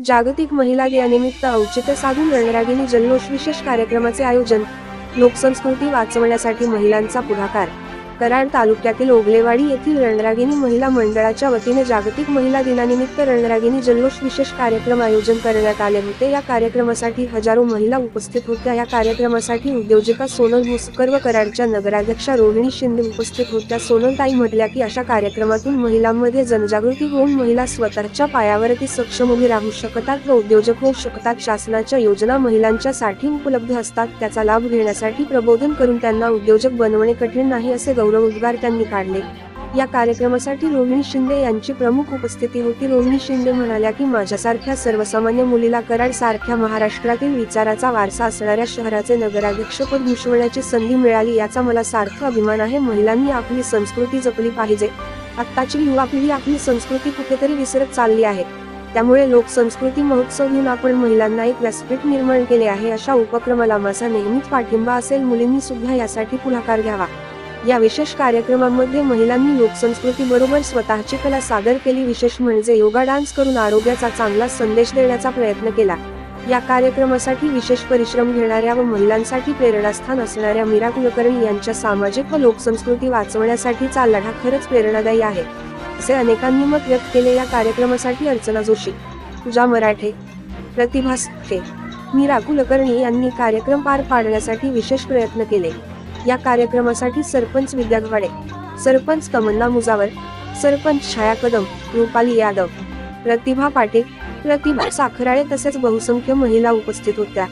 जागतिक महिला दिनानिमित्त औचित्य साधून रणरागिणी जल्लोष विशेष कार्यक्रमाचे आयोजन. लोकसंस्कृती वाचवण्यासाठी महिलांचा पुढाकार. कराड तालुक्यातील ओगलेवाडी येथील रणरागिणी महिला मंडळाच्या वतीने जागतिक महिला दिनानिमित्त रणरागिणी जल्लोष विशेष कार्यक्रम आयोजन करण्यात आले होते. या कार्यक्रमासाठी हजारो महिला उपस्थित होत्या. या कार्यक्रमासाठी उद्योजिका सोनल मुसकर व कराडच्या नगराध्यक्षा रोहिणी शिंदे उपस्थित होत्या. सोनलताई म्हटल्या की अशा कार्यक्रमातून महिलांमध्ये जनजागृती होऊन महिला स्वतःच्या पायावरती सक्षम उभी राहू शकतात व उद्योजक होऊ शकतात. शासनाच्या योजना महिलांच्या साठी उपलब्ध असतात, त्याचा लाभ घेण्यासाठी प्रबोधन करून त्यांना उद्योजक बनवणे कठीण नाही असे उद्गार त्यांनी काढले. या कार्यक्रमासाठी रोहिणी शिंदे यांची प्रमुख उपस्थिती होती. रोहिणी शिंदे म्हणाल्या की माझ्यासारख्या सर्वसामान्य मुलीला कराड सारख्या महाराष्ट्रातील विचाराचा वारसा असणाऱ्या शहराचे नगराध्यक्षपद भूषवण्याची संधी मिळाली, याचा मला सार्थ अभिमान आहे. महिलांनी आपली संस्कृती जपली पाहिजे. आत्ताची युवा पिढी आपली संस्कृती कुठेतरी विसरत चालली आहे. त्यामुळे लोकसंस्कृती महोत्सव घेऊन आपण महिलांना एक व्यासपीठ निर्माण केले आहे. अशा उपक्रमाला माझा नेहमीच पाठिंबा असेल. मुलींनी सुद्धा यासाठी पुढाकार घ्यावा. या विशेष कार्यक्रमामध्ये महिलांनी लोकसंस्कृती बरोबर स्वतःची कला सादर केली. विशेष म्हणजे योगा डान्स करून आरोग्याचा चांगला संदेश देण्याचा प्रयत्न केला. या कार्यक्रमासाठी विशेष परिश्रम घेणाऱ्या व महिलांसाठी प्रेरणास्थान असणाऱ्या मीरा कुलकर्णी यांच्या सामाजिक व लोकसंस्कृती वाचवण्यासाठीचा लढा खरंच प्रेरणादायी आहे, असे अनेकांनी मत व्यक्त केले. या कार्यक्रमासाठी अर्चना जोशी, पूजा मराठे, प्रतिभा साठे, मीरा कुलकर्णी यांनी कार्यक्रम पार पाडण्यासाठी विशेष प्रयत्न केले. या कार्यक्रमासाठी सरपंच विद्या घवाडे, सरपंच तमन्ना मुजावर, सरपंच छाया कदम, रुपाली यादव, प्रतिभा पाटील, प्रतिभा साखराळे तसेच बहुसंख्य महिला उपस्थित होत्या.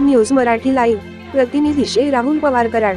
न्यूज मराठी लाईव्ह प्रतिनिधी श्री राहुल पवार, कराड.